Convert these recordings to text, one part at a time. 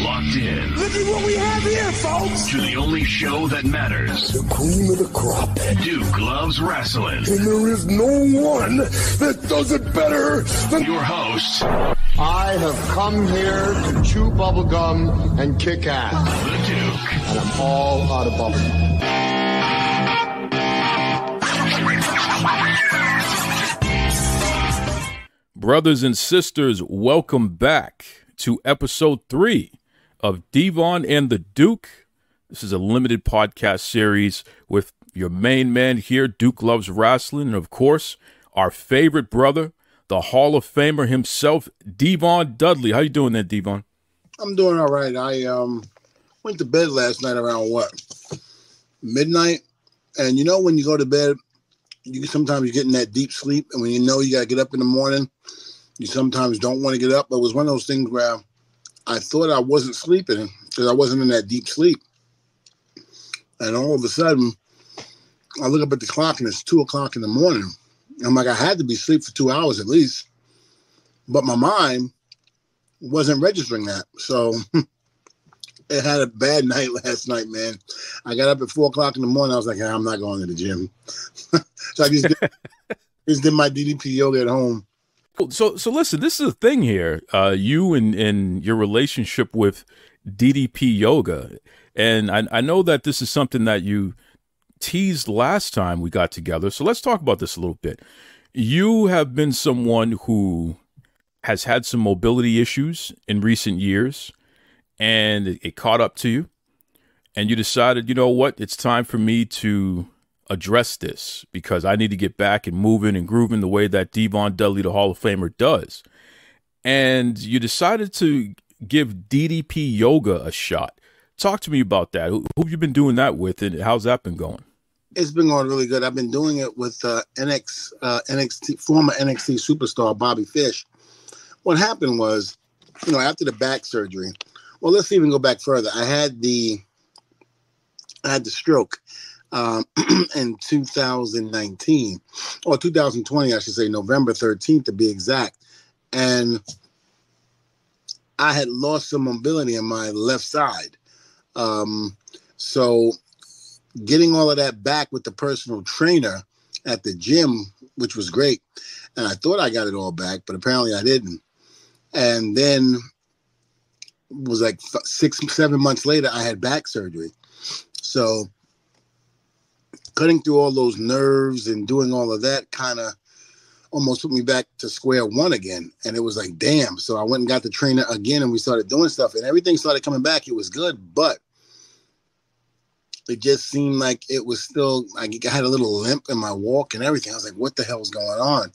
locked in. Look at what we have here, folks. To the only show that matters. The cream of the crop. Duke loves wrestling. And there is no one that does it better than your host. I have come here to chew bubblegum and kick ass. The Duke. And I'm all out of bubblegum. Brothers and sisters, welcome back to episode 3 of Devon and the Duke. This is a limited podcast series with your main man here, Duke Loves Wrestling, and of course, our favorite brother, the Hall of Famer himself, Devon Dudley. How you doing there, Devon? I'm doing all right. I went to bed last night around midnight, and you know when you go to bed, sometimes you get in that deep sleep, and when you know you got to get up in the morning, you sometimes don't want to get up. But it was one of those things where I thought I wasn't sleeping because I wasn't in that deep sleep. And all of a sudden, I look up at the clock, and it's 2 o'clock in the morning. I'm like, I had to be asleep for 2 hours at least. But my mind wasn't registering that. So it had a bad night last night, man. I got up at 4 o'clock in the morning. I was like, I'm not going to the gym. So I just did my DDP yoga at home. So listen, this is a thing here. You and your relationship with DDP Yoga. And I know that this is something that you teased last time we got together. So let's talk about this a little bit. You have been someone who has had some mobility issues in recent years, and it caught up to you. And you decided, you know what, it's time for me to address this because I need to get back and moving and grooving the way that Devon Dudley, the Hall of Famer, does. And you decided to give DDP Yoga a shot. Talk to me about that. Who have you been doing that with, and how's that been going? It's been going really good. I've been doing it with NXT former NXT superstar Bobby Fish. What happened was, after the back surgery, well, let's even go back further. I had the stroke in 2019, or 2020, I should say, November 13th to be exact. And I had lost some mobility in my left side. So getting all of that back with the personal trainer at the gym, which was great. And I thought I got it all back, but apparently I didn't. And then it was like 6-7 months later, I had back surgery. So cutting through all those nerves and doing all of that kind of almost put me back to square one again. And it was like, damn. So I went and got the trainer again, and we started doing stuff, and everything started coming back. It was good, but it just seemed like it was still, I had a little limp in my walk and everything. I was like, what the hell is going on?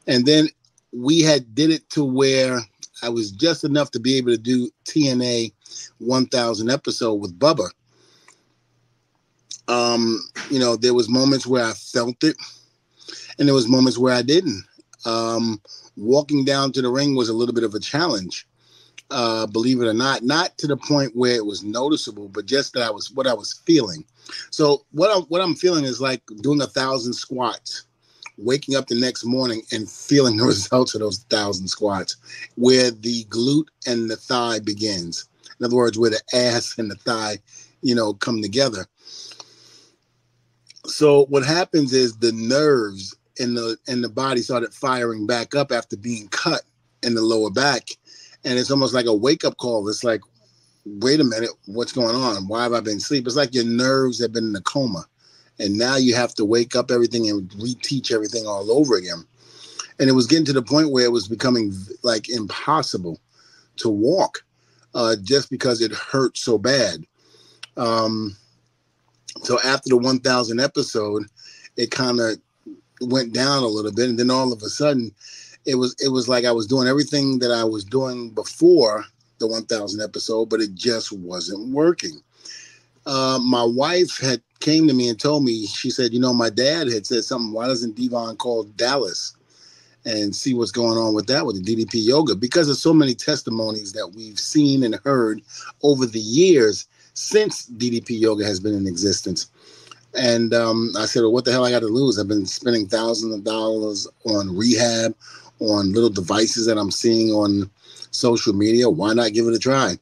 And then we did it to where I was just enough to be able to do TNA 1000 episode with Bubba. There was moments where I felt it, and there was moments where I didn't. Walking down to the ring was a little bit of a challenge, believe it or not to the point where it was noticeable, but just that what I was feeling. So what I'm feeling is like doing 1,000 squats, waking up the next morning and feeling the results of those 1,000 squats, where the glute and the thigh begins. In other words, where the ass and the thigh, come together. So what happens is the nerves in the body started firing back up after being cut in the lower back. And it's almost like a wake-up call. It's like, wait a minute, what's going on? Why have I been asleep? It's like your nerves have been in a coma. And now you have to wake up everything and reteach everything all over again. And it was getting to the point where it was becoming like impossible to walk just because it hurt so bad. So after the 1000 episode, it kind of went down a little bit. And then all of a sudden, it was like I was doing everything that I was doing before the 1000 episode, but it just wasn't working. My wife had came to me and told me, she said, my dad had said something, why doesn't Devon call Dallas and see what's going on with that, with the DDP Yoga? Because of so many testimonies that we've seen and heard over the years since DDP Yoga has been in existence. And I said, well, what the hell I got to lose? I've been spending thousands of dollars on rehab, on little devices that I'm seeing on social media. Why not give it a try?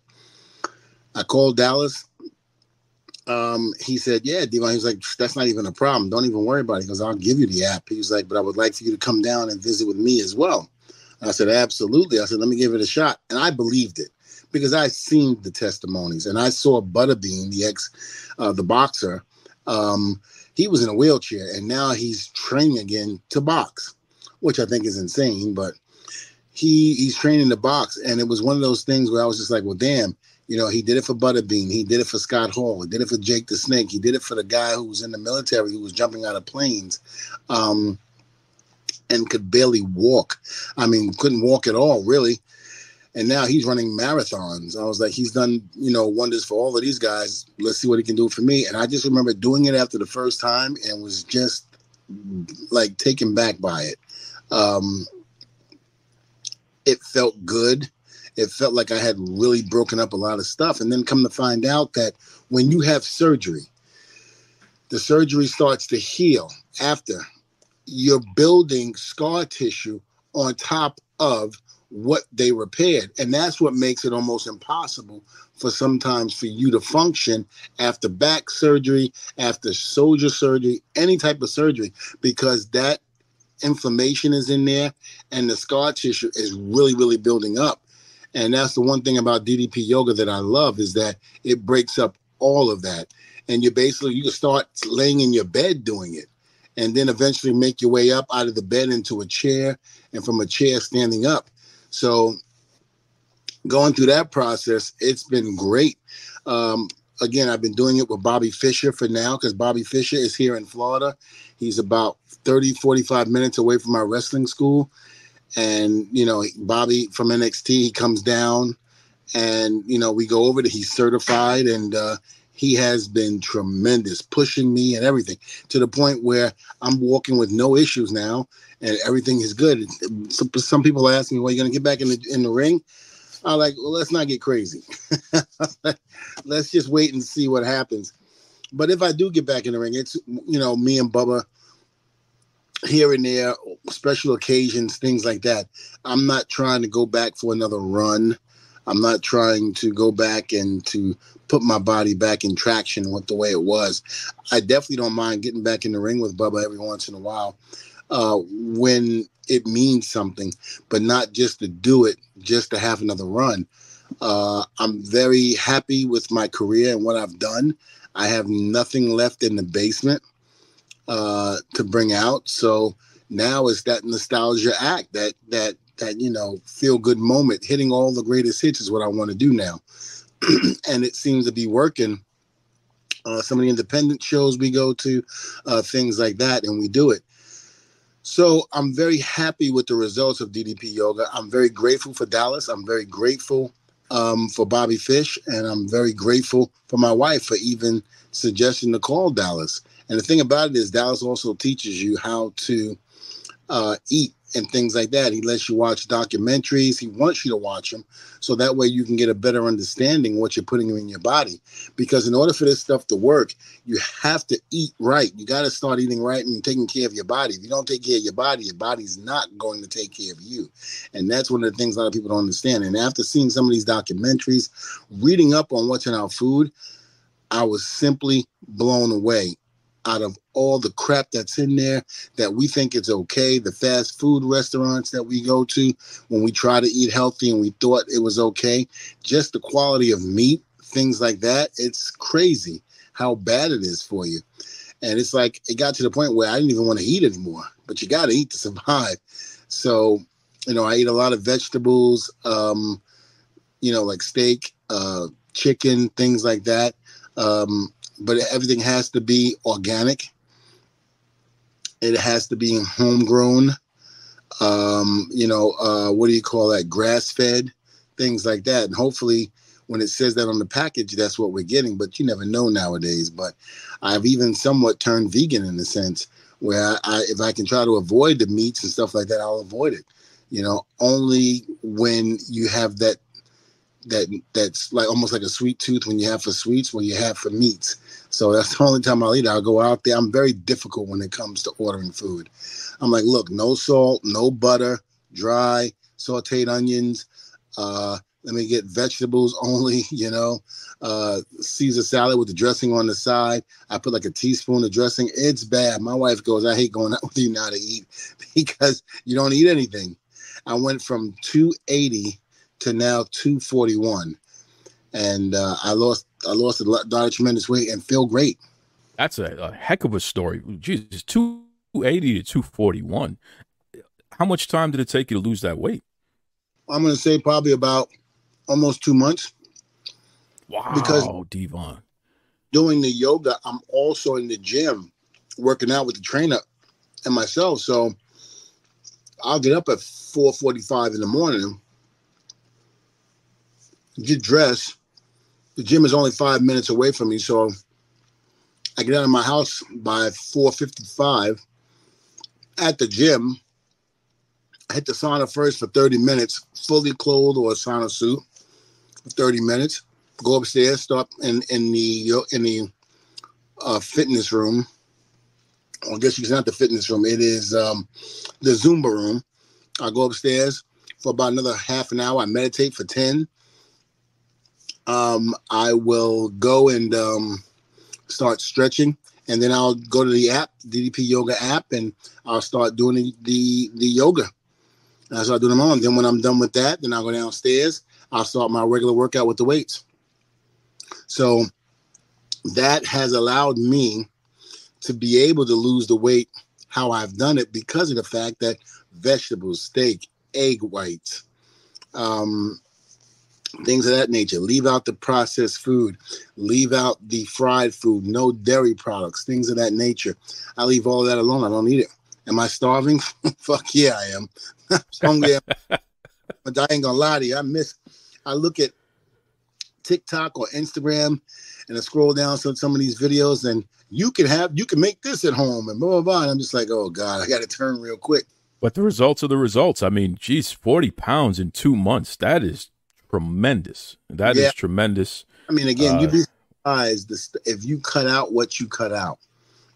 I called Dallas. He said, yeah, Devon. He was like, that's not even a problem. Don't even worry about it. He goes, I'll give you the app. He was like, but I would like for you to come down and visit with me as well. And I said, absolutely. I said, let me give it a shot. And I believed it because I seen the testimonies and I saw Butterbean, the boxer. He was in a wheelchair and now he's training again to box, which I think is insane, but he's training to box. And it was one of those things where I was just like, well, damn, you know, he did it for Butterbean. He did it for Scott Hall. He did it for Jake the Snake. He did it for the guy who was in the military who was jumping out of planes and could barely walk. I mean, couldn't walk at all, really. And now he's running marathons. I was like, he's done, you know, wonders for all of these guys. Let's see what he can do for me. And I just remember doing it after the first time and was just like taken back by it. It felt good. It felt like I had really broken up a lot of stuff. And then come to find out that when you have surgery, the surgery starts to heal after. You're building scar tissue on top of what they repaired. And that's what makes it almost impossible for sometimes for you to function after back surgery, after shoulder surgery, any type of surgery, because that inflammation is in there and the scar tissue is really, really building up. And that's the one thing about DDP yoga that I love is that it breaks up all of that. And you can start laying in your bed doing it and then eventually make your way up out of the bed into a chair and from a chair standing up. So going through that process, it's been great. Again, I've been doing it with Bobby Fisher for now because Bobby Fisher is here in Florida. He's about 30, 45 minutes away from my wrestling school. And, you know, Bobby from NXT, he comes down and, you know, we go over to, he's certified and he has been tremendous, pushing me and everything to the point where I'm walking with no issues now and everything is good. Some people ask me, well, you're going to get back in the ring? I'm like, well, let's not get crazy. Let's just wait and see what happens. But if I do get back in the ring, it's, you know, me and Bubba here and there, special occasions, things like that. I'm not trying to go back for another run. I'm not trying to go back and to put my body back in traction with the way it was. I definitely don't mind getting back in the ring with Bubba every once in a while when it means something, but not just to do it, just to have another run. I'm very happy with my career and what I've done. I have nothing left in the basement to bring out. So now it's that nostalgia act, that you know, feel good moment. Hitting all the greatest hits is what I want to do now. And it seems to be working. Some of the independent shows we go to, things like that, and we do it. So I'm very happy with the results of DDP Yoga. I'm very grateful for Dallas. I'm very grateful for Bobby Fish, and I'm very grateful for my wife for even suggesting to call Dallas. And the thing about it is Dallas also teaches you how to eat and things like that. He lets you watch documentaries. He wants you to watch them so that way you can get a better understanding of what you're putting in your body. Because in order for this stuff to work, you have to eat right. You got to start eating right and taking care of your body. If you don't take care of your body's not going to take care of you. And that's one of the things a lot of people don't understand. And after seeing some of these documentaries, reading up on what's in our food, I was simply blown away out of all the crap that's in there that we think it's okay. The fast food restaurants that we go to when we try to eat healthy and we thought it was okay, just the quality of meat, things like that. It's crazy how bad it is for you. And it's like, it got to the point where I didn't even want to eat anymore, but you got to eat to survive. So, you know, I eat a lot of vegetables, you know, like steak, chicken, things like that. But everything has to be organic. It has to be homegrown. You know, what do you call that? Grass-fed, things like that. And hopefully when it says that on the package, that's what we're getting. But you never know nowadays. But I've even somewhat turned vegan in a sense where if I can try to avoid the meats and stuff like that, I'll avoid it. You know, only when you have that's like almost like a sweet tooth when you have for sweets, when you have for meats. So that's the only time I'll eat. I'll go out there. I'm very difficult when it comes to ordering food. I'm like, look, no salt, no butter, dry, sauteed onions, Let me get vegetables only, Caesar salad with the dressing on the side. I put like a teaspoon of dressing. It's bad. My wife goes, I hate going out with you now to eat because you don't eat anything. I went from 280 to now 241. And I lost a lot of tremendous weight and feel great. That's a heck of a story. Jesus, 280 to 241. How much time did it take you to lose that weight? I'm going to say probably about almost 2 months. Wow, because Devon. Doing the yoga, I'm also in the gym working out with the trainer and myself. So I'll get up at 4:45 in the morning, get dressed. The gym is only 5 minutes away from me, so I get out of my house by 4:55. At the gym, I hit the sauna first for 30 minutes, fully clothed or a sauna suit for 30 minutes. Go upstairs, start in the fitness room. I guess it's not the fitness room. It is the Zumba room. I go upstairs for about another half an hour. I meditate for 10. I will go and start stretching, and then I'll go to the app, DDP Yoga app, and I'll start doing the yoga. And I start doing them all. And then when I'm done with that, then I'll go downstairs. I'll start my regular workout with the weights. So that has allowed me to be able to lose the weight how I've done it because of the fact that vegetables, steak, egg whites, things of that nature. Leave out the processed food. Leave out the fried food. No dairy products, things of that nature. I leave all of that alone. I don't eat it. Am I starving? Fuck yeah, I am. I'm hungry. But I ain't gonna lie to you. I look at TikTok or Instagram and I scroll down some of these videos and you can make this at home and blah, blah, blah. And I'm just like, oh God, I got to turn real quick. But the results are the results. I mean, geez, 40 pounds in 2 months. That is tremendous. That is tremendous. I mean, again, you'd be surprised if you cut out what you cut out,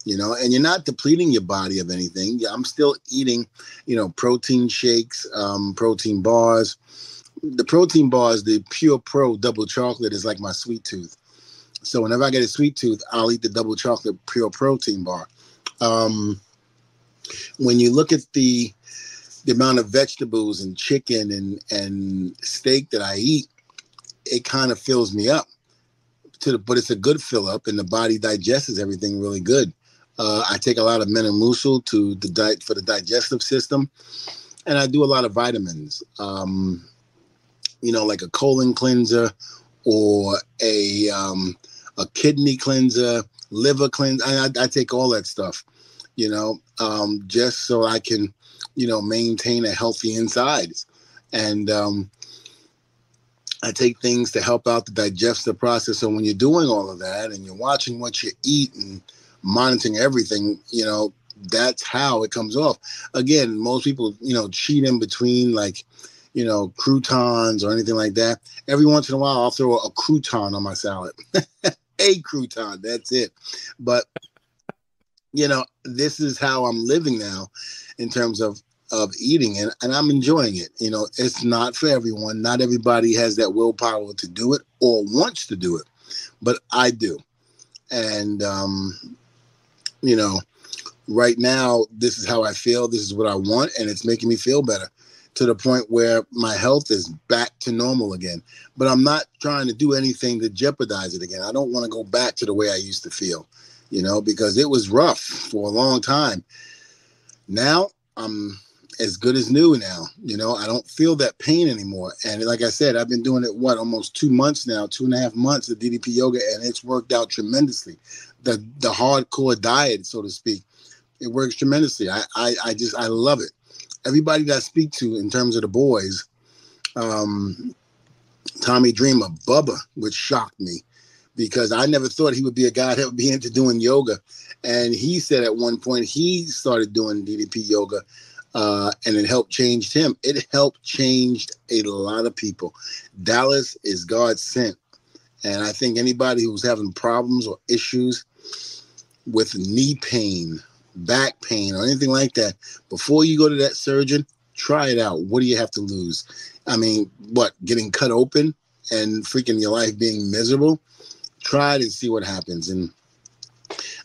and you're not depleting your body of anything. I'm still eating, protein shakes, protein bars. The protein bars, the Pure Pro double chocolate is like my sweet tooth. So whenever I get a sweet tooth, I'll eat the double chocolate Pure Protein bar. When you look at the amount of vegetables and chicken and steak that I eat, it kind of fills me up. But it's a good fill up, and the body digests everything really good. I take a lot of Metamucil for the digestive system, and I do a lot of vitamins. Like a colon cleanser or a kidney cleanser, liver cleanser. I take all that stuff, just so I can, maintain a healthy insides. And I take things to help out the digestive process. So when you're doing all of that and you're watching what you eat and monitoring everything, that's how it comes off. Again, most people, cheat in between croutons or anything like that. Every once in a while, I'll throw a crouton on my salad. A crouton, that's it. But, this is how I'm living now in terms of eating, and I'm enjoying it. It's not for everyone. Not everybody has that willpower to do it or wants to do it, but I do. And, right now, this is how I feel. This is what I want, and it's making me feel better, to the point where my health is back to normal again. But I'm not trying to do anything to jeopardize it again. I don't want to go back to the way I used to feel, because it was rough for a long time. Now I'm as good as new now. I don't feel that pain anymore. And like I said, I've been doing it, almost 2 months now, 2.5 months of DDP yoga, and it's worked out tremendously. The hardcore diet, so to speak, it works tremendously. I love it. Everybody that I speak to in terms of the boys, Tommy Dreamer, Bubba, which shocked me because I never thought he would be a guy that would be into doing yoga. And he said at one point he started doing DDP yoga and it helped change him. It helped change a lot of people. Dallas is God sent. And I think anybody who's having problems or issues with knee pain, back pain, or anything like that, before you go to that surgeon, try it out. What do you have to lose? I mean, what, getting cut open and freaking your life being miserable? Try it and see what happens. And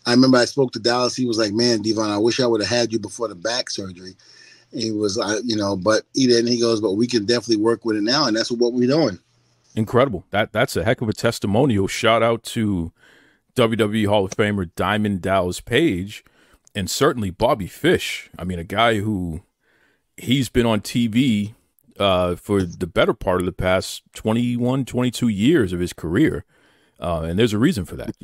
I remember I spoke to Dallas. He was like, man, Devon, I wish I would have had you before the back surgery. And he was, but he didn't. He goes, but we can definitely work with it now. And that's what we're doing. Incredible. That's a heck of a testimonial. Shout out to WWE Hall of Famer Diamond Dallas Page, and certainly Bobby Fish. I mean, a guy who he's been on TV for the better part of the past 21, 22 years of his career. And there's a reason for that.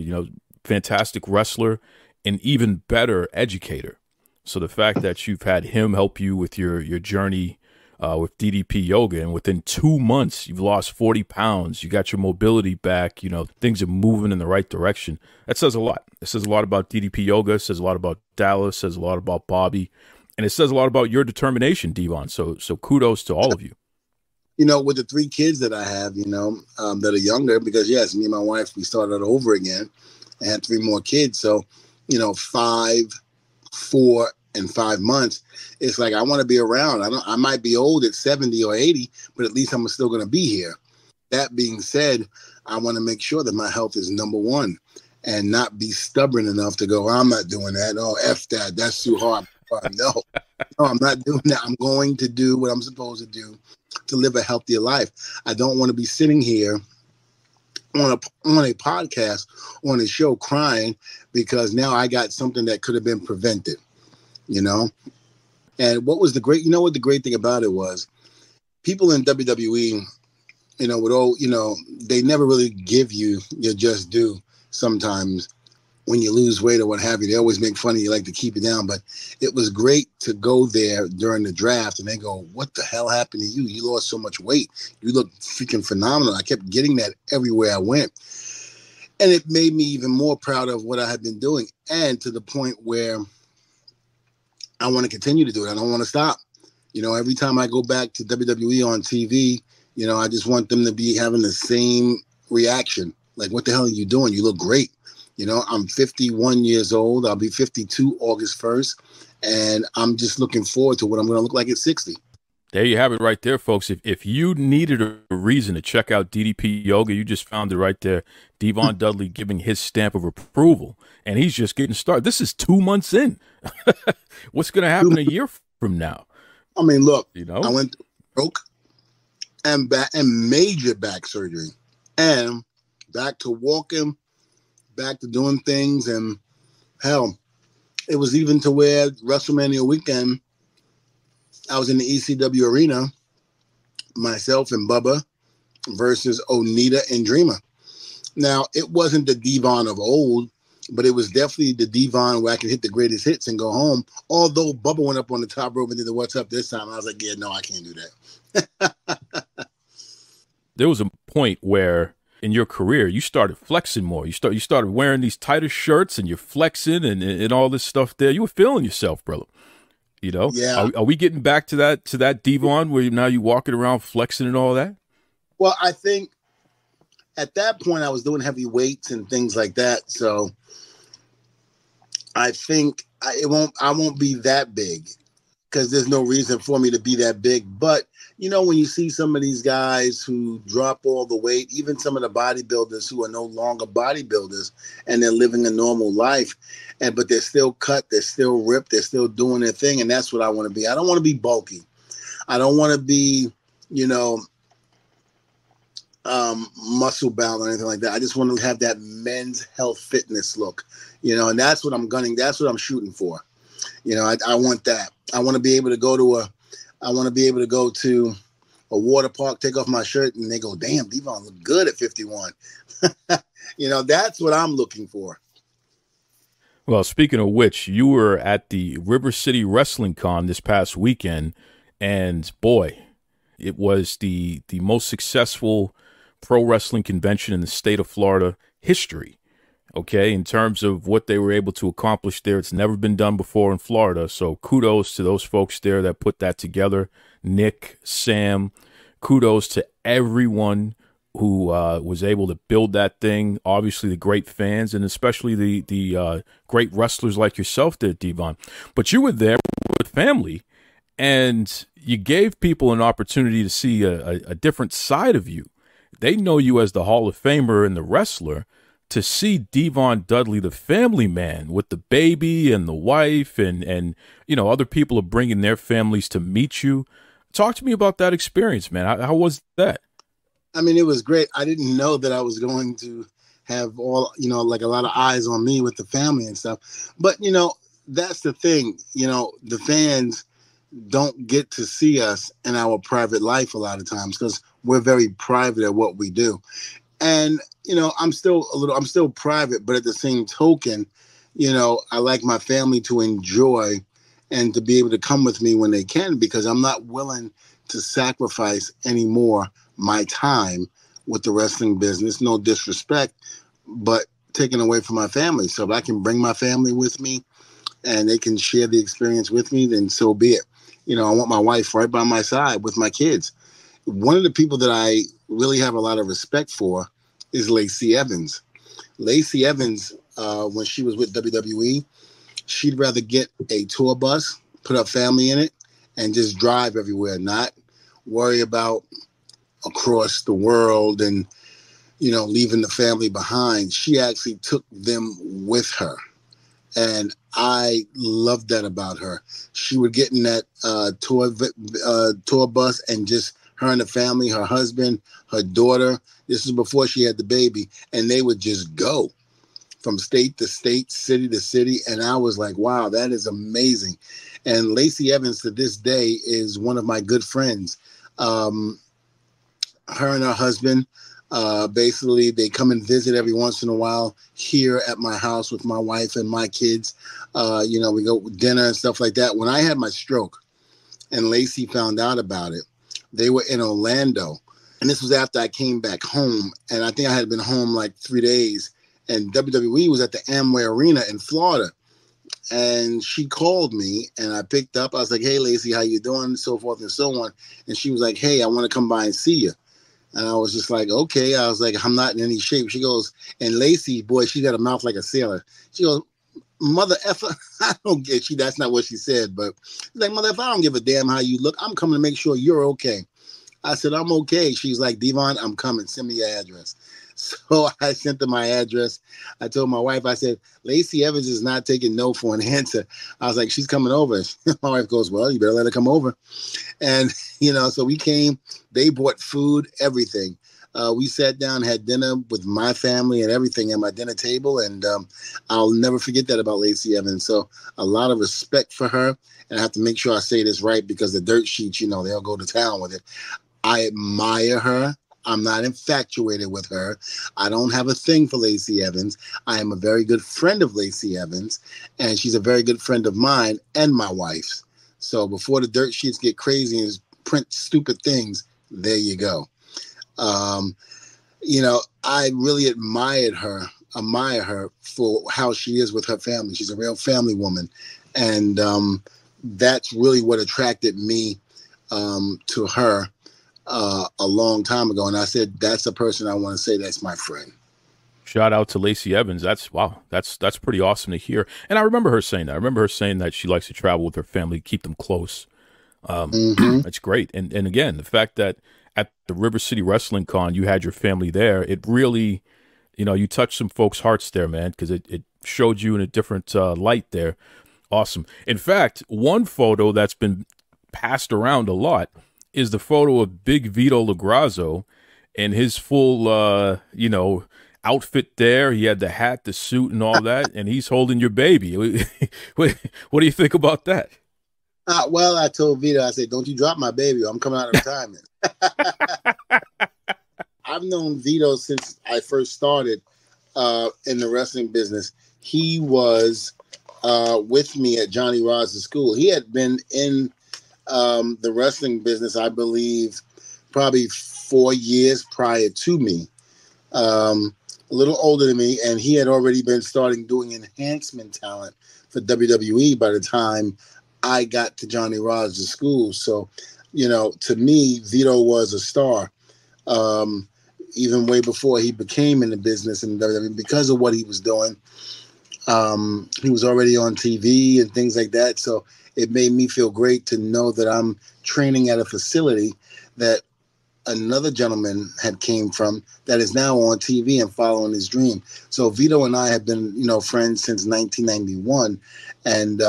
Fantastic wrestler and even better educator. So the fact that you've had him help you with your journey with DDP Yoga, and within 2 months you've lost 40 pounds, you got your mobility back, things are moving in the right direction. That says a lot. It says a lot about DDP Yoga, it says a lot about Dallas, it says a lot about Bobby, and it says a lot about your determination, Devon. So kudos to all of you. With the 3 kids that I have, that are younger, because yes, me and my wife, we started over again. I had 3 more kids. So, 5, 4, and 5 months. It's like, I want to be around. I might be old at 70 or 80, but at least I'm still going to be here. That being said, I want to make sure that my health is number one and not be stubborn enough to go, I'm not doing that. Oh, F that. That's too hard. No, I'm not doing that. I'm going to do what I'm supposed to do to live a healthier life. I don't want to be sitting here on a podcast, on a show, crying because now I got something that could have been prevented, And what was the great, what the great thing about it was, people in WWE, they never really give you your just due. Sometimes when you lose weight or what have you, they always make fun of you, like to keep you down. But it was great to go there during the draft and they go, what the hell happened to you? You lost so much weight. You look freaking phenomenal. I kept getting that everywhere I went. And it made me even more proud of what I had been doing, and to the point where I want to continue to do it. I don't want to stop. Every time I go back to WWE on TV, I just want them to be having the same reaction. Like, what the hell are you doing? You look great. I'm 51 years old. I'll be 52 August 1st. And I'm just looking forward to what I'm going to look like at 60. There you have it right there, folks. If you needed a reason to check out DDP Yoga, you just found it right there. Devon Dudley giving his stamp of approval, and he's just getting started. This is 2 months in. What's going to happen a year from now? I mean, look, I went through stroke and major back surgery, and back to walking, back to doing things, and hell, it was even to where WrestleMania weekend, I was in the ECW arena, myself and Bubba versus Onita and Dreamer. Now, it wasn't the Devon of old, but it was definitely the Devon where I could hit the greatest hits and go home. Although Bubba went up on the top rope and did the what's up this time, I was like, yeah, no, I can't do that. There was a point where in your career, you started flexing more. You started wearing these tighter shirts and you're flexing and all this stuff there. You were feeling yourself, brother. Yeah. Are we getting back to that Devon where now you walking around flexing and all that? Well, I think at that point I was doing heavy weights and things like that. So I think I won't be that big because there's no reason for me to be that big. But, when you see some of these guys who drop all the weight, even some of the bodybuilders who are no longer bodybuilders and they're living a normal life, but they're still cut, they're still ripped, they're still doing their thing. And that's what I want to be. I don't want to be bulky. I don't want to be, muscle bound or anything like that. I just want to have that men's health fitness look, and that's what I'm gunning. That's what I'm shooting for. I want that. I want to be able to go to a water park, take off my shirt, and they go, damn, Devon look good at 51. That's what I'm looking for. Well, speaking of which, you were at the River City Wrestling Con this past weekend, and boy, it was the most successful pro wrestling convention in the state of Florida history. Okay, in terms of what they were able to accomplish there, it's never been done before in Florida. So kudos to those folks there that put that together. Nick, Sam, kudos to everyone who was able to build that thing. Obviously, the great fans and especially the great wrestlers like yourself there, Devon. But you were there with family, and you gave people an opportunity to see a different side of you. They know you as the Hall of Famer and the wrestler. To see Devon Dudley, the family man, with the baby and the wife, and other people are bringing their families to meet you. Talk to me about that experience, man. How was that? I mean, it was great. I didn't know that I was going to have all, like a lot of eyes on me with the family and stuff. But, that's the thing. The fans don't get to see us in our private life a lot of times because we're very private at what we do. And, I'm still private, but at the same token, I like my family to enjoy and to be able to come with me when they can, because I'm not willing to sacrifice anymore my time with the wrestling business. No disrespect, but taken away from my family. So if I can bring my family with me and they can share the experience with me, then so be it. I want my wife right by my side with my kids. One of the people that I really have a lot of respect for is Lacey Evans. Lacey Evans, when she was with WWE, she'd rather get a tour bus, put her family in it, and just drive everywhere, not worry about across the world and, leaving the family behind. She actually took them with her. And I loved that about her. She would get in that tour bus and just her and the family, her husband, her daughter. This is before she had the baby. And they would just go from state to state, city to city. And I was like, wow, that is amazing. And Lacey Evans to this day is one of my good friends. Her and her husband, basically they come and visit every once in a while here at my house with my wife and my kids. We go with dinner and stuff like that. When I had my stroke and Lacey found out about it, they were in Orlando. And this was after I came back home. And I think I had been home like 3 days. And WWE was at the Amway Arena in Florida. And she called me and I picked up. I was like, hey, Lacey, how you doing? So forth and so on. And she was like, hey, I want to come by and see you. And I was just like, okay. I was like, I'm not in any shape. She goes, and Lacey, boy, she got a mouth like a sailor. She goes, mother effer, I don't get you. That's not what she said. But she's like, mother effer, I don't give a damn how you look. I'm coming to make sure you're okay. I said, I'm okay. She's like, Devon, I'm coming. Send me your address. So I sent her my address. I told my wife, I said, Lacey Evans is not taking no for an answer. I was like, she's coming over. My wife goes, well, you better let her come over. And, so we came. They bought food, everything. We sat down, had dinner with my family and everything at my dinner table. And I'll never forget that about Lacey Evans. So a lot of respect for her. And I have to make sure I say this right because the dirt sheets, they'll go to town with it. I admire her. I'm not infatuated with her. I don't have a thing for Lacey Evans. I am a very good friend of Lacey Evans, and she's a very good friend of mine and my wife's. So before the dirt sheets get crazy and print stupid things, there you go. I really admire her for how she is with her family. She's a real family woman. And that's really what attracted me to her a long time ago. And I said, that's a person I want to say that's my friend. Shout out to Lacey Evans. That's pretty awesome to hear. And I remember her saying that. I remember her saying that she likes to travel with her family, keep them close. That's great. And again, the fact that at the River City Wrestling Con, you had your family there, it really, you touched some folks' hearts there, man, because it showed you in a different light there. Awesome. In fact, one photo that's been passed around a lot is the photo of Big Vito LoGrasso and his full, outfit there. He had the hat, the suit, and all that, and he's holding your baby. What do you think about that? Well, I told Vito, I said, don't you drop my baby. I'm coming out of retirement. I've known Vito since I first started in the wrestling business. He was with me at Johnny Roz's school. He had been in the wrestling business, I believe, probably 4 years prior to me. A little older than me, and he had already been starting doing enhancement talent for WWE by the time I got to Johnny Roz's school. So, to me, Vito was a star, even way before he became in the business and WWE because of what he was doing. He was already on TV and things like that. So it made me feel great to know that I'm training at a facility that another gentleman had came from that is now on TV and following his dream. So Vito and I have been, friends since 1991. And,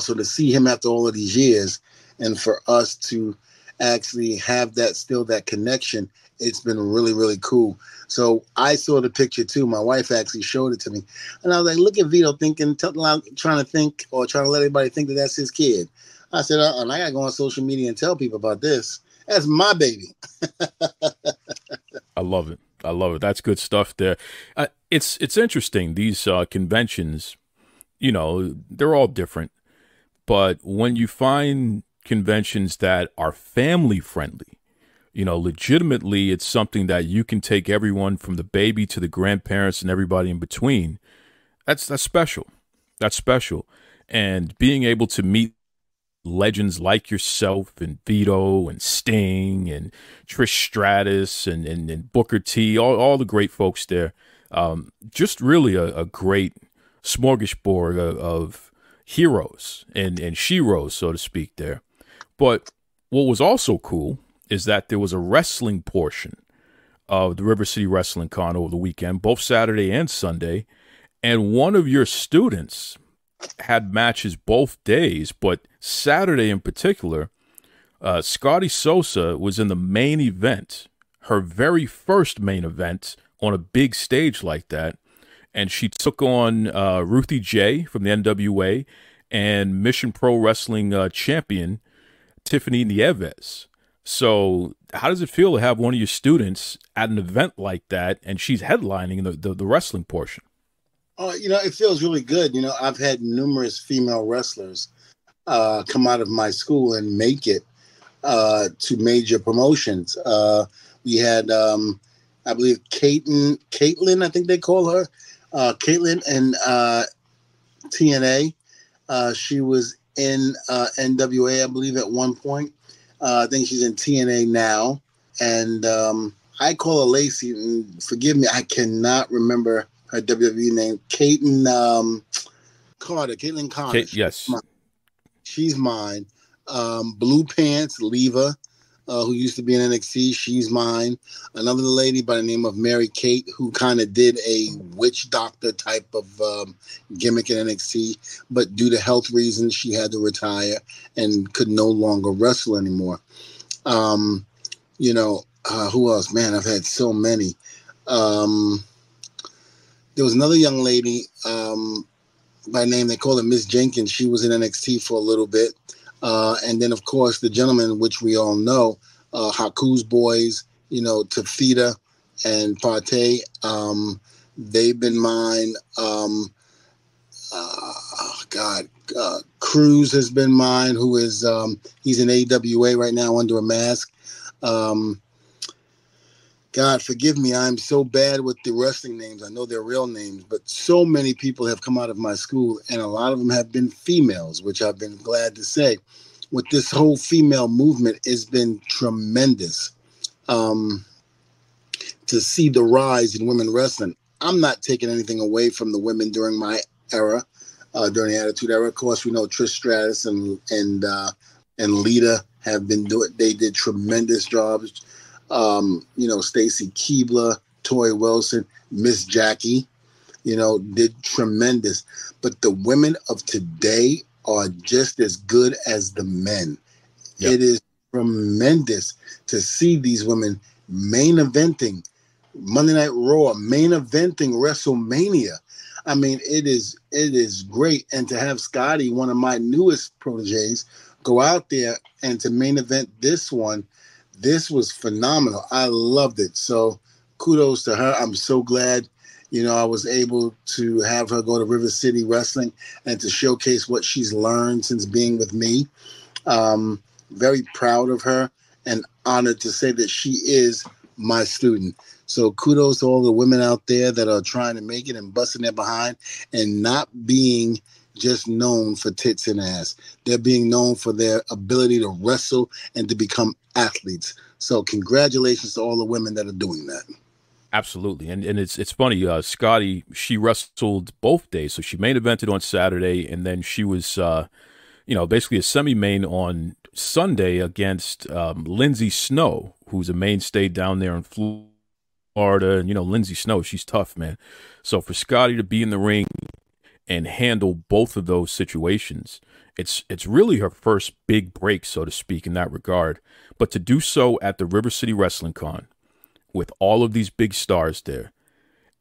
so to see him after all of these years and for us to actually have that connection, it's been really, really cool. So I saw the picture too. My wife actually showed it to me. And I was like, look at Vito trying to let everybody think that that's his kid. I said, and I got to go on social media and tell people about this. That's my baby. I love it. That's good stuff there. It's interesting. These conventions, they're all different. But when you find conventions that are family friendly, legitimately it's something that you can take everyone from the baby to the grandparents and everybody in between. That's special. That's special. And being able to meet legends like yourself and Vito and Sting and Trish Stratus and Booker T, all the great folks there. Just really a great smorgasbord of heroes and sheroes, so to speak, there. But what was also cool is that there was a wrestling portion of the River City Wrestling Con over the weekend, both Saturday and Sunday. And one of your students had matches both days, but Saturday in particular, Scotti Sosa was in the main event, her very first main event on a big stage like that. And she took on Ruthie J from the NWA and Mission Pro Wrestling champion Tiffany Nieves. So how does it feel to have one of your students at an event like that, and she's headlining the wrestling portion? Oh, it feels really good. I've had numerous female wrestlers come out of my school and make it to major promotions. We had, I believe, Caitlin, I think they call her, Caitlin and TNA. She was in NWA, I believe, at one point. I think she's in TNA now. And I call her Lacey, and forgive me, I cannot remember her WWE name. Caitlin Carter. Yes. She's mine. Blue Pants, Leva, who used to be in NXT, she's mine. Another lady by the name of Mary Kate, who kind of did a witch doctor type of gimmick in NXT, but due to health reasons, she had to retire and could no longer wrestle anymore. Who else? Man, I've had so many. There was another young lady by name, they call her Miss Jenkins. She was in NXT for a little bit. And then, of course, the gentleman, which we all know, Haku's boys, Tafita and Partey, they've been mine. Cruz has been mine, who is, he's in AWA right now under a mask. God, forgive me, I'm so bad with the wrestling names. I know they're real names, but so many people have come out of my school, and a lot of them have been females, which I've been glad to say. With this whole female movement, it's been tremendous to see the rise in women wrestling. I'm not taking anything away from the women during my era, during the Attitude Era. Of course, we know Trish Stratus and Lita have been doing. They did tremendous jobs. Stacy Keibler, Tori Wilson, Miss Jackie, did tremendous. But the women of today are just as good as the men. Yep. It is tremendous to see these women main eventing Monday Night Raw, main eventing WrestleMania. I mean, it is great. And to have Scotti, one of my newest proteges, go out there and to main event this one, this was phenomenal. I loved it. So kudos to her. I'm so glad, I was able to have her go to River City Wrestling and to showcase what she's learned since being with me. Very proud of her and honored to say that she is my student. So kudos to all the women out there that are trying to make it and busting their behind and not being just known for tits and ass. They're being known for their ability to wrestle and to become athletes. So congratulations to all the women that are doing that. Absolutely, and it's funny. Scotti, she wrestled both days, so she main evented on Saturday, and then she was basically a semi-main on Sunday against Lindsay Snow, who's a mainstay down there in Florida. And Lindsay Snow, she's tough, man. So for Scotti to be in the ring and handle both of those situations, it's really her first big break, so to speak, in that regard. But to do so at the River City Wrestling Con, with all of these big stars there,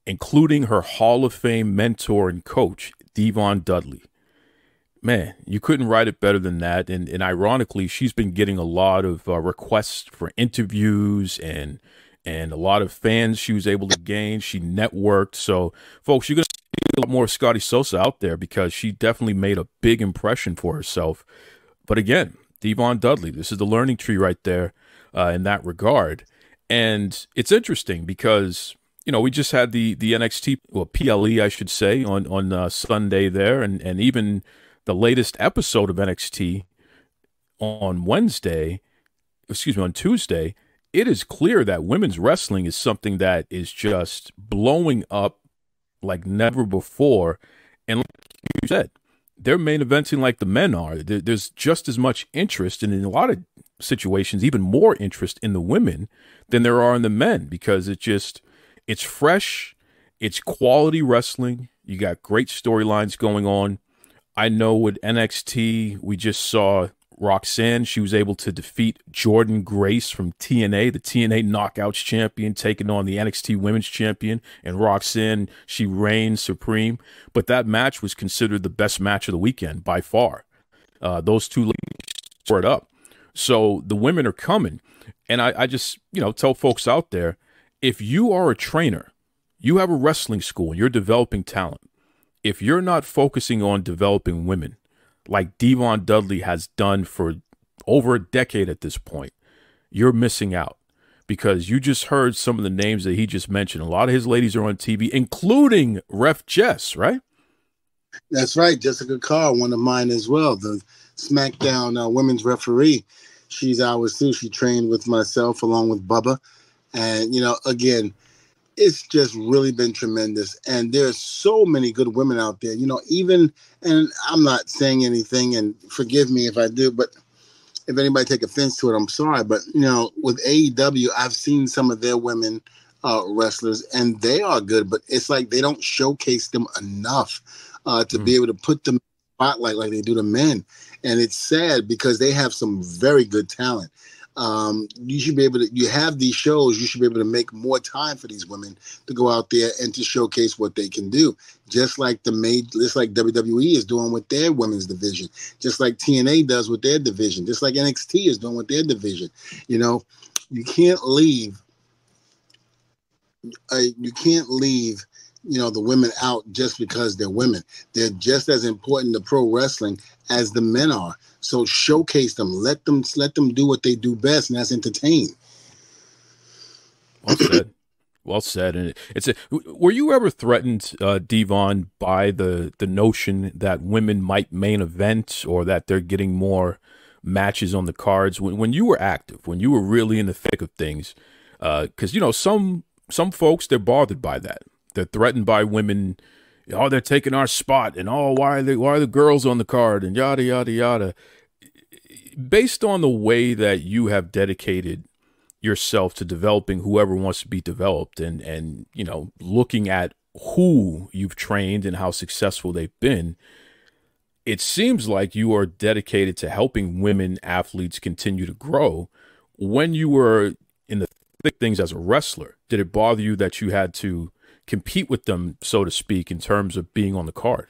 including her Hall of Fame mentor and coach, Devon Dudley. Man, you couldn't write it better than that. And ironically, she's been getting a lot of requests for interviews and a lot of fans she was able to gain. She networked. So, folks, you're going to see a lot more Scotti Sosa out there because she definitely made a big impression for herself. But again, Devon Dudley, this is the learning tree right there in that regard. And it's interesting because, we just had the NXT, or PLE, I should say, on Sunday there, and even the latest episode of NXT on Tuesday. It is clear that women's wrestling is something that is just blowing up like never before. And like you said, they're main eventing like the men are. There's just as much interest, and in a lot of situations, even more interest in the women than there are in the men, because it's fresh, it's quality wrestling. You got great storylines going on. I know with NXT, we just saw Roxanne. She was able to defeat Jordan Grace from TNA, the TNA Knockouts champion, taking on the NXT Women's Champion. And Roxanne, she reigned supreme. But that match was considered the best match of the weekend by far. Those two ladies tore it up. So the women are coming. And I just, tell folks out there, if you are a trainer, you have a wrestling school, and you're developing talent. If you're not focusing on developing women, like Devon Dudley has done for over a decade at this point, you're missing out, because you just heard some of the names that he just mentioned. A lot of his ladies are on TV, including Ref Jess, right? That's right. Jessica Carr, one of mine as well, the SmackDown women's referee. She's ours too. She trained with myself along with Bubba. And, again, it's just really been tremendous. And there's so many good women out there, and I'm not saying anything, and forgive me if I do, but if anybody take offense to it, I'm sorry. But, with AEW, I've seen some of their women wrestlers, and they are good, but it's like they don't showcase them enough to be able to put them in the spotlight like they do the men. And it's sad because they have some very good talent. You should be able to, you have these shows, you should be able to make more time for these women to go out there and to showcase what they can do. Just like WWE is doing with their women's division, just like TNA does with their division, just like NXT is doing with their division. You can't leave, the women out just because they're women. They're just as important to pro wrestling as the men are. So showcase them. Let them do what they do best, and that's entertain. Well said. Well said. And were you ever threatened, Devon, by the notion that women might main event, or that they're getting more matches on the cards when you were active, when you were really in the thick of things? Because some folks, they're bothered by that. They're threatened by women. Oh, they're taking our spot, and why are the girls on the card, and yada yada yada. Based on the way that you have dedicated yourself to developing whoever wants to be developed, and looking at who you've trained and how successful they've been, it seems like you are dedicated to helping women athletes continue to grow. When you were in the thick things as a wrestler, did it bother you that you had to compete with them, so to speak, in terms of being on the card?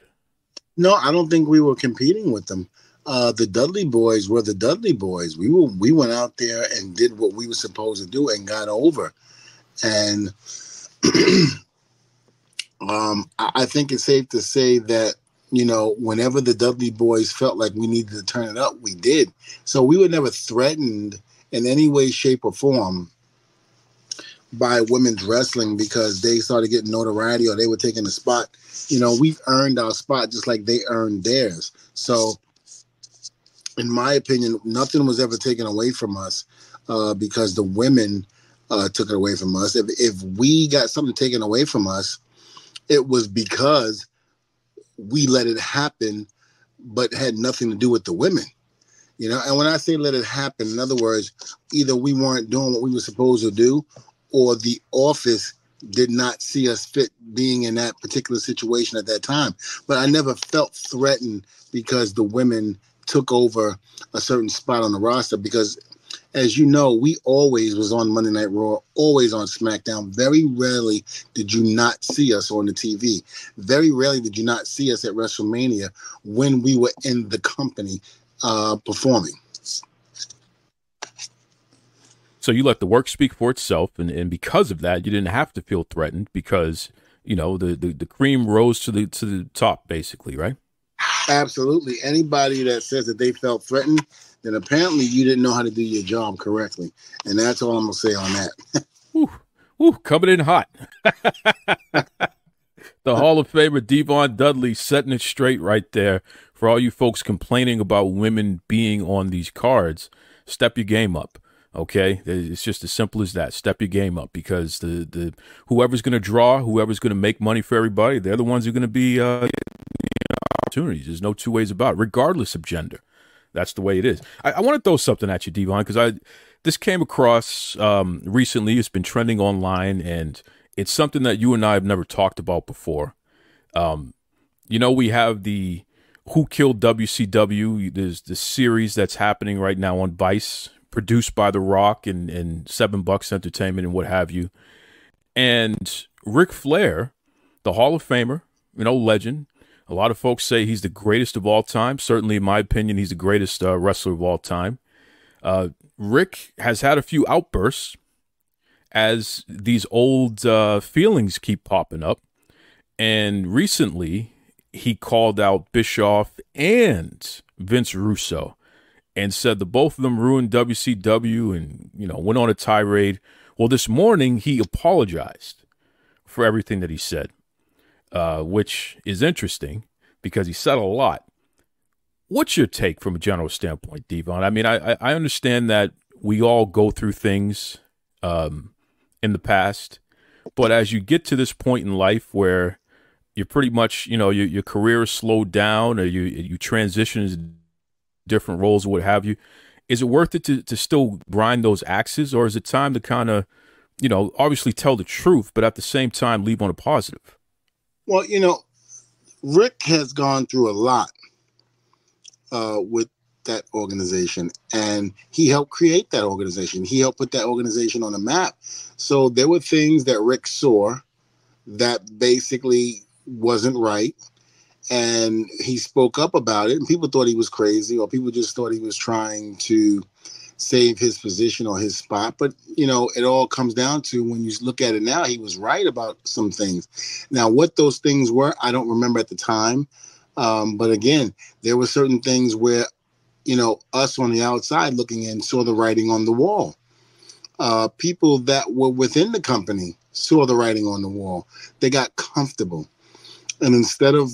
No, I don't think we were competing with them. The Dudley boys were the Dudley boys. We went out there and did what we were supposed to do and got over. And I think it's safe to say that, whenever the Dudley boys felt like we needed to turn it up, we did. So we were never threatened in any way, shape, or form by women's wrestling because they started getting notoriety or they were taking a spot. We've earned our spot just like they earned theirs. So in my opinion, nothing was ever taken away from us because the women took it away from us. If we got something taken away from us, it was because we let it happen, but had nothing to do with the women. And when I say let it happen, in other words, either we weren't doing what we were supposed to do, or the office did not see us fit being in that particular situation at that time. But I never felt threatened because the women took over a certain spot on the roster, because, as you know, we always was on Monday Night Raw, always on SmackDown. Very rarely did you not see us on the TV. Very rarely did you not see us at WrestleMania when we were in the company performing. So you let the work speak for itself, and because of that, you didn't have to feel threatened, because the cream rose to the top, basically, right? Absolutely. Anybody that says that they felt threatened, then apparently you didn't know how to do your job correctly, and that's all I'm gonna say on that. Ooh, coming in hot. The Hall of Famer Devon Dudley setting it straight right there for all you folks complaining about women being on these cards. Step your game up. Okay, it's just as simple as that. Step your game up, because the whoever's going to draw, whoever's going to make money for everybody, they're the ones who are going to be opportunities. There's no two ways about it, regardless of gender. That's the way it is. I want to throw something at you, Devon, because this came across recently. It's been trending online, and it's something that you and I have never talked about before. We have the Who Killed WCW. There's the series that's happening right now on Vice, produced by The Rock and $7 Entertainment and what have you. And Ric Flair, the Hall of Famer, legend. A lot of folks say he's the greatest of all time. Certainly, in my opinion, he's the greatest wrestler of all time. Rick has had a few outbursts as these old feelings keep popping up. And recently, he called out Bischoff and Vince Russo and said that both of them ruined WCW, and, went on a tirade. Well, this morning, he apologized for everything that he said, which is interesting because he said a lot. What's your take from a general standpoint, Devon? I mean, I understand that we all go through things in the past, but as you get to this point in life where you're pretty much, your career is slowed down, or you transition into different roles or what have you, is it worth it to still grind those axes, or is it time to kind of, obviously tell the truth, but at the same time leave on a positive? Well, Rick has gone through a lot with that organization, and he helped create that organization. He helped put that organization on the map. So there were things that Rick saw that basically wasn't right, and he spoke up about it, and people thought he was crazy, or people just thought he was trying to save his position or his spot. But, it all comes down to, when you look at it now, he was right about some things. Now, what those things were, I don't remember at the time. But again, there were certain things where, us on the outside looking in saw the writing on the wall. People that were within the company saw the writing on the wall. They got comfortable. And instead of,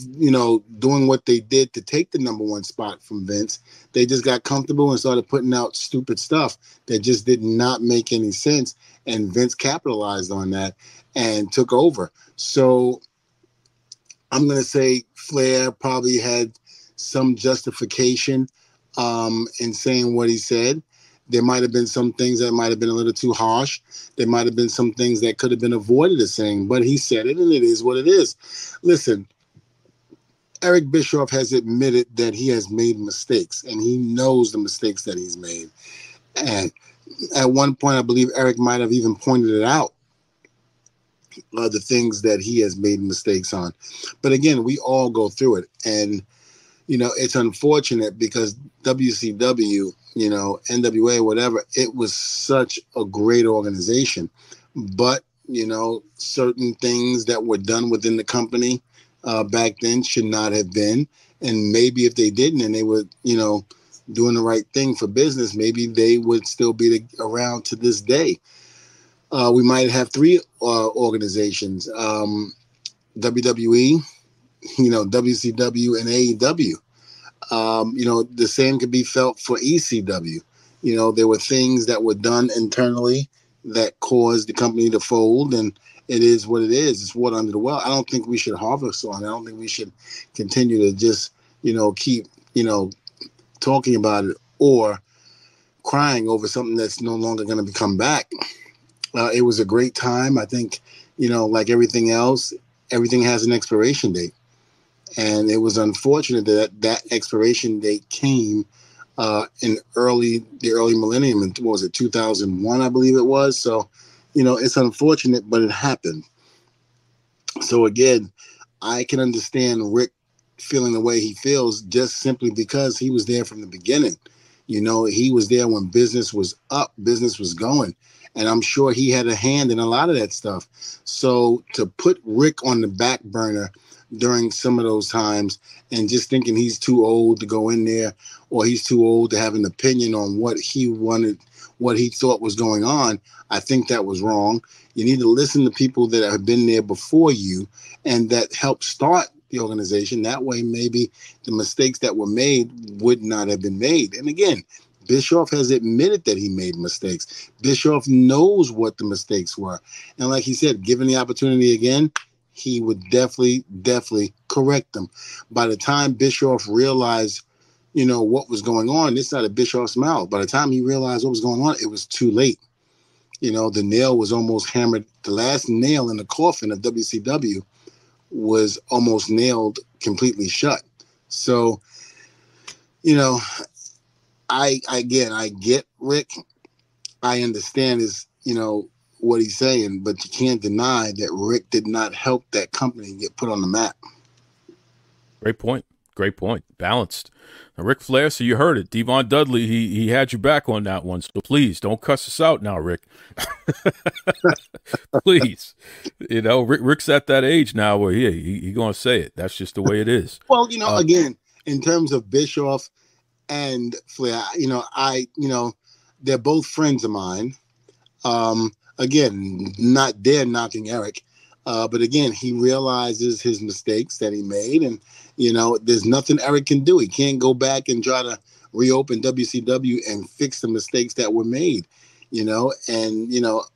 doing what they did to take the number one spot from Vince, they just got comfortable and started putting out stupid stuff that just did not make any sense. And Vince capitalized on that and took over. So I'm going to say Flair probably had some justification in saying what he said. There might have been some things that might have been a little too harsh. There might have been some things that could have been avoided as saying, but he said it, and it is what it is. Listen, Eric Bischoff has admitted that he has made mistakes, and he knows the mistakes that he's made. And at one point, I believe Eric might have even pointed it out, the things that he has made mistakes on. But again, we all go through it. And, it's unfortunate because WCW, NWA, whatever, it was such a great organization. But, certain things that were done within the company back then should not have been. And maybe if they didn't, and they were, doing the right thing for business, maybe they would still be around to this day. We might have three organizations, WWE, WCW, and AEW. The same could be felt for ECW. There were things that were done internally, that caused the company to fold, and it is what it is. It's water under the well. I don't think we should harvest on it. I don't think we should continue to just, keep, talking about it or crying over something that's no longer going to come back. It was a great time. I think, like everything else, everything has an expiration date. And it was unfortunate that expiration date came in the early millennium. And what was it, 2001, I believe it was. So, it's unfortunate, but it happened. So again, I can understand Rick feeling the way he feels just simply because he was there from the beginning. He was there when business was up, business was going. And I'm sure he had a hand in a lot of that stuff. So to put Rick on the back burner during some of those times and just thinking he's too old to go in there, or he's too old to have an opinion on what he wanted, what he thought was going on, I think that was wrong. You need to listen to people that have been there before you and that helped start the organization. That way, maybe the mistakes that were made would not have been made. And again, Bischoff has admitted that he made mistakes. Bischoff knows what the mistakes were. And like he said, given the opportunity again, he would definitely correct them. By the time Bischoff realized, what was going on, it's out of Bischoff's mouth. By the time he realized what was going on, it was too late. The nail was almost hammered. The last nail in the coffin of WCW was almost nailed completely shut. So, I get Rick. I understand what he's saying, but you can't deny that Rick did not help that company get put on the map. Great point. Balanced. Now, Ric Flair, so you heard it. Devon Dudley, he had you back on that one. So please don't cuss us out now, Rick. Please. Rick's at that age now where he going to say it. That's just the way it is. Well, again, in terms of Bischoff and Flair, they're both friends of mine. Again, not there knocking Eric. But again, he realizes his mistakes that he made, and there's nothing Eric can do. He can't go back and try to reopen WCW and fix the mistakes that were made. And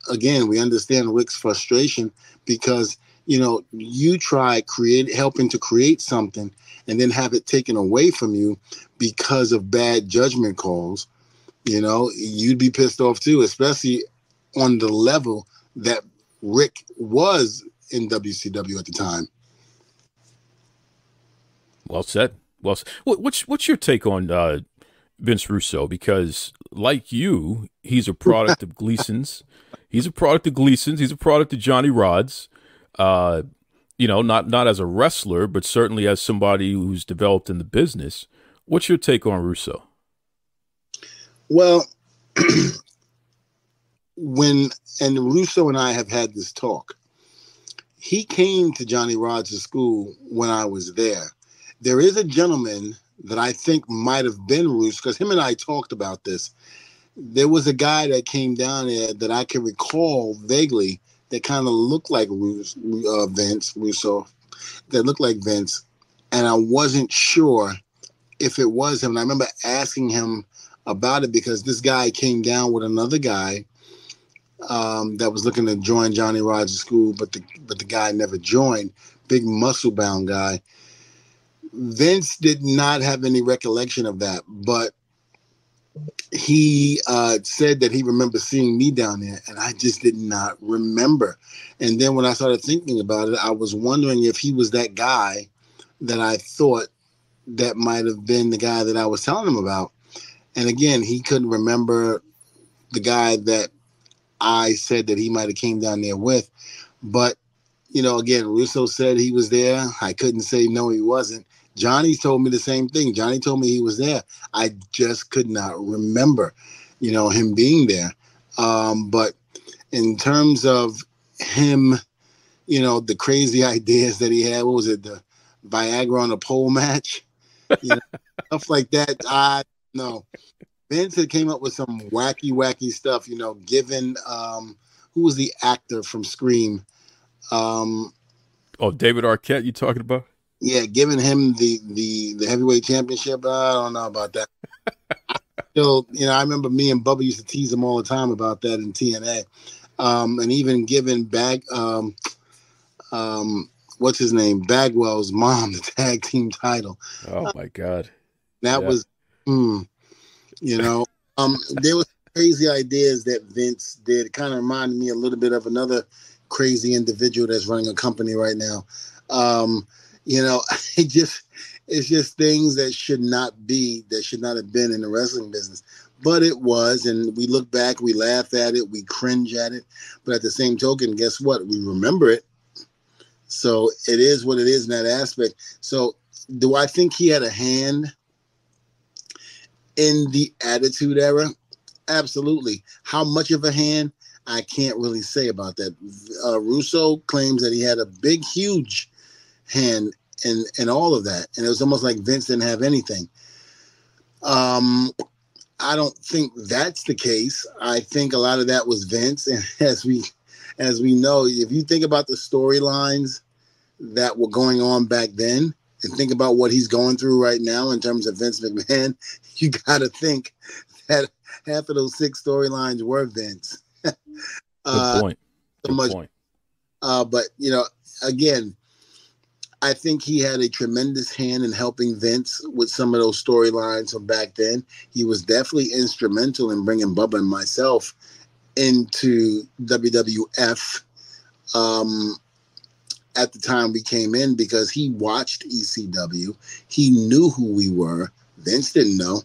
again, we understand Rick's frustration because you try helping to create something and then have it taken away from you because of bad judgment calls. You'd be pissed off too, especially on the level that Rick was in WCW at the time. Well said. What's your take on Vince Russo? Because like you, he's a product of Gleason's. He's a product of Johnny Rod's. Not as a wrestler, but certainly as somebody who's developed in the business. What's your take on Russo? Well, Russo and I have had this talk. He came to Johnny Rod's school when I was there. There is a gentleman that I think might have been Russo, because him and I talked about this. There was a guy that came down there that I can recall vaguely that kind of looked like Vince Russo, that looked like Vince, and I wasn't sure if it was him. And I remember asking him about it because this guy came down with another guy that was looking to join Johnny Rod's school, but the guy never joined. Big muscle-bound guy. Vince did not have any recollection of that, but he said that he remembered seeing me down there, and I just did not remember. And then when I started thinking about it, I was wondering if he was that guy that I thought that might have been the guy that I was telling him about. And again, he couldn't remember the guy that I said that he might have came down there with. But, again, Russo said he was there. I couldn't say no, he wasn't. Johnny told me the same thing. Johnny told me he was there. I just could not remember, him being there. But in terms of him, the crazy ideas that he had, what was it, the Viagra on a pole match? Stuff like that. I know. Vince had came up with some wacky stuff, given who was the actor from Scream? David Arquette you talking about? Yeah, giving him the heavyweight championship. I don't know about that. Still, I remember me and Bubba used to tease him all the time about that in TNA. and even giving what's his name, Bagwell's mom, the tag team title. Oh my God. That was, there were crazy ideas that Vince did. It kind of reminded me a little bit of another crazy individual that's running a company right now. It's just things that should not have been in the wrestling business. But it was, and we look back, we laugh at it, we cringe at it. But at the same token, guess what? We remember it. So it is what it is in that aspect. So do I think he had a hand in the Attitude Era? Absolutely. How much of a hand? I can't really say about that. Russo claims that he had a big, huge hand in all of that. And it was almost like Vince didn't have anything. I don't think that's the case. I think a lot of that was Vince. And as we know, if you think about the storylines that were going on back then and think about what he's going through right now in terms of Vince McMahon, you got to think that half of those 6 storylines were Vince. Good point. Good point. But, again, I think he had a tremendous hand in helping Vince with some of those storylines from back then. He was definitely instrumental in bringing Bubba and myself into WWF at the time we came in, because he watched ECW. He knew who we were. Vince didn't know.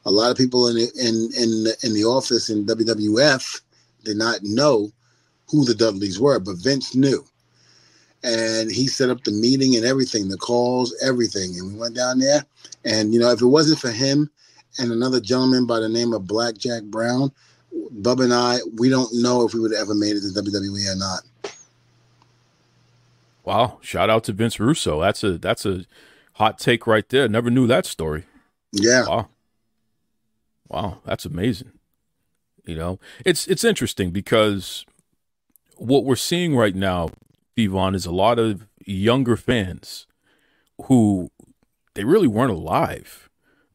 A lot of people in the office in WWF did not know who the Dudleys were, but Vince knew. And he set up the meeting and everything, the calls, everything. And we went down there. And, if it wasn't for him and another gentleman by the name of Blackjack Brown, Bubba and I, we don't know if we would have ever made it to WWE or not. Wow. Shout out to Vince Russo. That's a hot take right there. Never knew that story. Yeah. Wow. That's amazing. It's interesting because what we're seeing right now, Devon, is a lot of younger fans who they really weren't alive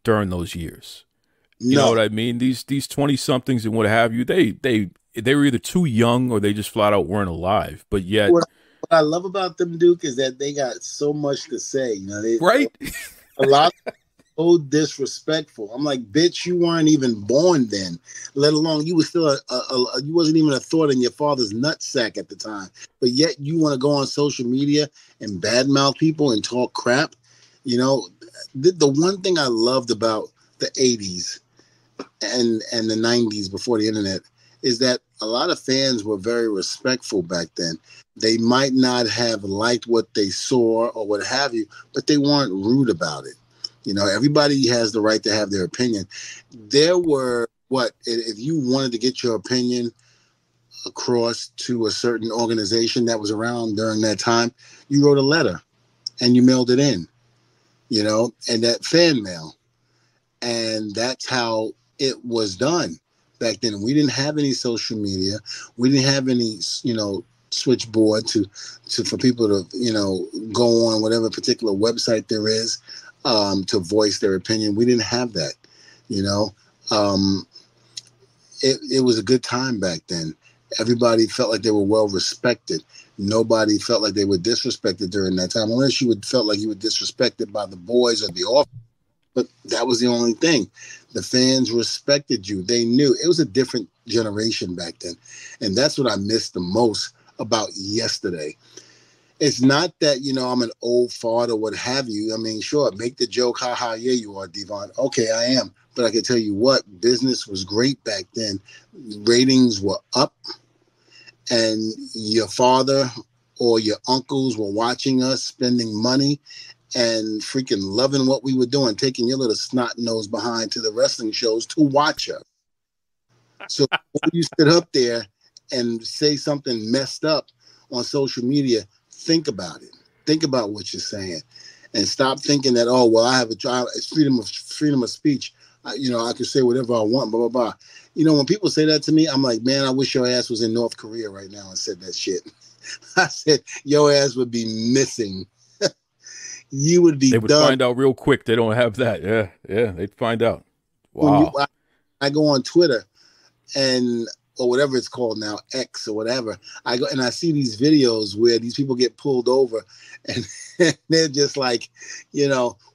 during those years. You know what I mean? These 20-somethings and what have you, they were either too young or they just flat out weren't alive. But yet, what I love about them, Duke, is that they got so much to say. Right? A lot of so disrespectful. I'm like, bitch, you weren't even born then, let alone you were still you wasn't even a thought in your father's nutsack at the time. But yet you want to go on social media and badmouth people and talk crap. The one thing I loved about the 80s and the 90s before the internet is that a lot of fans were very respectful back then. They might not have liked what they saw or what have you, but they weren't rude about it. Everybody has the right to have their opinion. There were, if you wanted to get your opinion across to a certain organization that was around during that time, you wrote a letter and you mailed it in, and that fan mail. And that's how it was done back then. We didn't have any social media. We didn't have any, switchboard for people to, go on whatever particular website there is. To voice their opinion. We didn't have that, It was a good time back then. Everybody felt like they were well respected. Nobody felt like they were disrespected during that time, unless you felt like you were disrespected by the boys or the office. But that was the only thing. The fans respected you. They knew. It was a different generation back then. And that's what I missed the most about yesterday. It's not that, I'm an old fart or what have you. I mean, sure, make the joke, yeah, you are, Devon. Okay, I am. But I can tell you what, business was great back then. Ratings were up, and your father or your uncles were watching us, spending money, and freaking loving what we were doing, taking your little snot nose behind to the wrestling shows to watch us. So when you sit up there and say something messed up on social media, think about it. Think about what you're saying, and stop thinking that, I have a job. It's freedom of speech. I can say whatever I want. Blah blah blah. When people say that to me, I'm like, man, I wish your ass was in North Korea right now and said that shit. I said your ass would be missing. You would be. They would find out real quick. They don't have that. Yeah, they'd find out. Wow. I go on Twitter, and or whatever it's called now, X or whatever. I go and I see these videos where these people get pulled over and they're just like,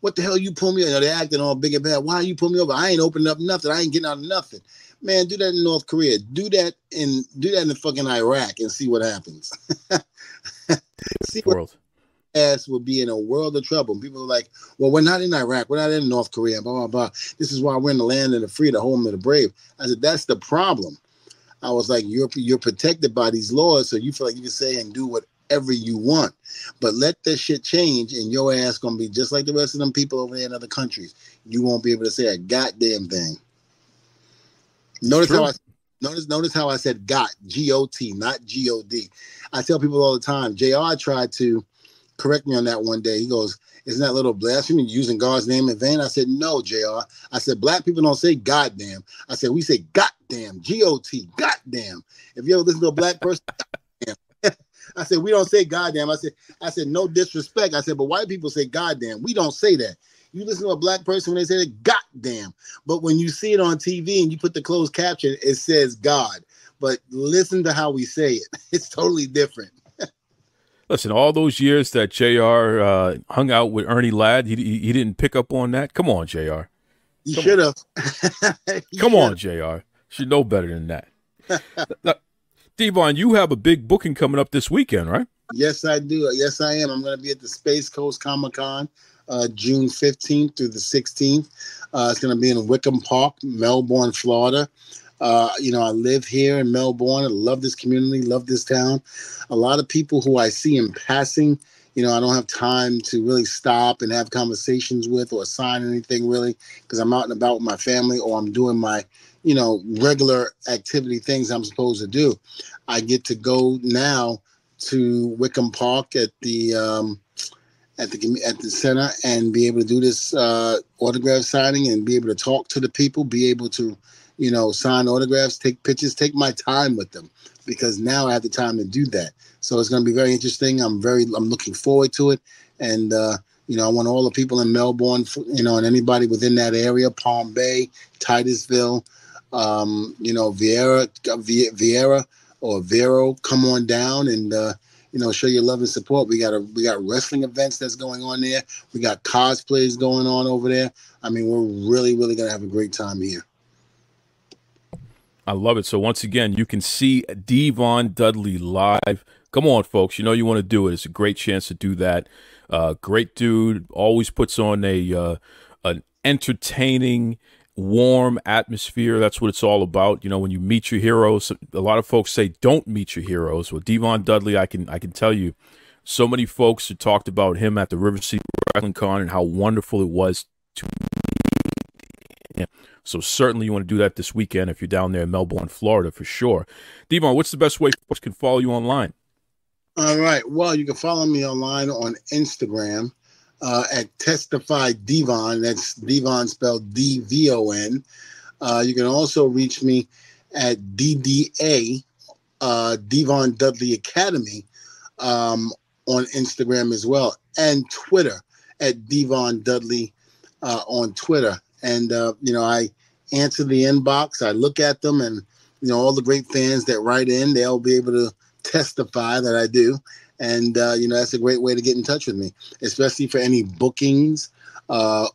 what the hell you pull me over? They're acting all big and bad. Why you pull me over? I ain't opening up nothing. I ain't getting out of nothing. Man, do that in North Korea. Do that in fucking Iraq and see what happens. See what ass will be in a world of trouble. And people are like, well, we're not in Iraq. We're not in North Korea, blah, blah, blah. This is why we're in the land of the free, the home of the brave. I said, that's the problem. I was like, you're protected by these laws, so you feel like you can say and do whatever you want. But let that shit change, and your ass going to be just like the rest of them people over there in other countries. You won't be able to say a goddamn thing. Notice how I said got, G-O-T, not G-O-D. I tell people all the time, JR tried to correct me on that one day. He goes, isn't that little blasphemy using God's name in vain? I said, no, JR. I said, black people don't say goddamn. I said, we say goddamn, G-O-T, goddamn. If you ever listen to a black person, goddamn. I said, we don't say goddamn. I said, no disrespect. I said, but white people say goddamn. We don't say that. You listen to a black person when they say goddamn. But when you see it on TV and you put the closed caption, it says God. But listen to how we say it. It's totally different. Listen, all those years that JR hung out with Ernie Ladd, he didn't pick up on that? Come on, JR. You should have. Come on, JR. Should know better than that. Now, Devon, you have a big booking coming up this weekend, right? Yes, I do. Yes, I am. I'm going to be at the Space Coast Comic-Con June 15th through the 16th. It's going to be in Wickham Park, Melbourne, Florida. I live here in Melbourne. I love this community, love this town. A lot of people who I see in passing, I don't have time to really stop and have conversations with or sign anything really because I'm out and about with my family or I'm doing my, regular activity things I'm supposed to do. I get to go now to Wickham Park at the center and be able to do this autograph signing and be able to talk to the people, be able to sign autographs, take pictures, take my time with them because now I have the time to do that. So it's going to be very interesting. I'm looking forward to it. And, I want all the people in Melbourne, and anybody within that area, Palm Bay, Titusville, Vieira or Vero, come on down and, show your love and support. We got wrestling events that's going on there. We got cosplays going on over there. I mean, we're really, really going to have a great time here. I love it. So once again, you can see Devon Dudley live. Come on, folks. You want to do it. It's a great chance to do that. Great dude. Always puts on an entertaining, warm atmosphere. That's what it's all about. When you meet your heroes, a lot of folks say don't meet your heroes. Well, Devon Dudley, I can tell you, so many folks have talked about him at the River City Wrestling Con and how wonderful it was to meet him. So certainly you want to do that this weekend if you're down there in Melbourne, Florida, for sure. Devon, what's the best way folks can follow you online? All right. Well, you can follow me online on Instagram at Testify Devon. That's Devon spelled D-V-O-N. You can also reach me at DDA, Devon Dudley Academy, on Instagram as well, and Twitter at Devon Dudley on Twitter. And, I answer the inbox. I look at them and, all the great fans that write in, they'll be able to testify that I do. And, that's a great way to get in touch with me, especially for any bookings or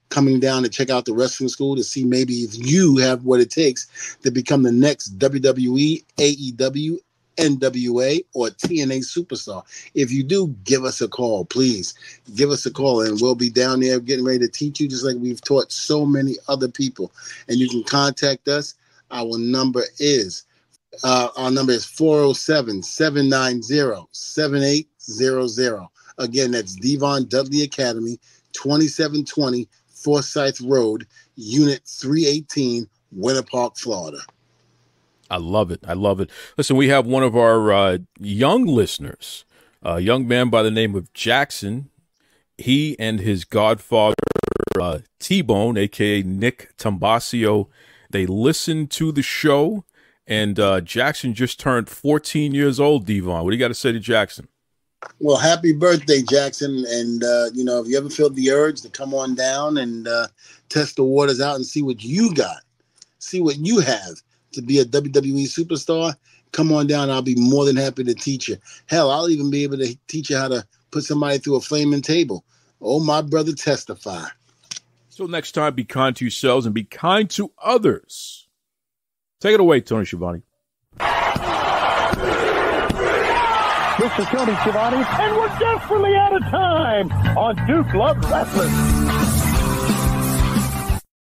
coming down to check out the wrestling school to see maybe if you have what it takes to become the next WWE, AEW, NWA, or TNA superstar. If you do, give us a call, please. Give us a call, and we'll be down there getting ready to teach you just like we've taught so many other people. And you can contact us. Our number is 407-790-7800. Again, that's Devon Dudley Academy, 2720 Forsyth Road, Unit 318, Winter Park, Florida. I love it. I love it. Listen, we have one of our young listeners, a young man by the name of Jackson. He and his godfather, T-Bone, a.k.a. Nick Tambasio, they listen to the show, and Jackson just turned 14 years old, Devon. What do you got to say to Jackson? Well, happy birthday, Jackson. And, if you ever feel the urge to come on down and test the waters out and see what you got, see what you have to be a WWE superstar, come on down. I'll be more than happy to teach you. Hell, I'll even be able to teach you how to put somebody through a flaming table. Oh, my brother, testify. So next time, be kind to yourselves and be kind to others. Take it away, Tony Schiavone. This is Tony Schiavone, and we're desperately out of time on Duke Loves Wrestling.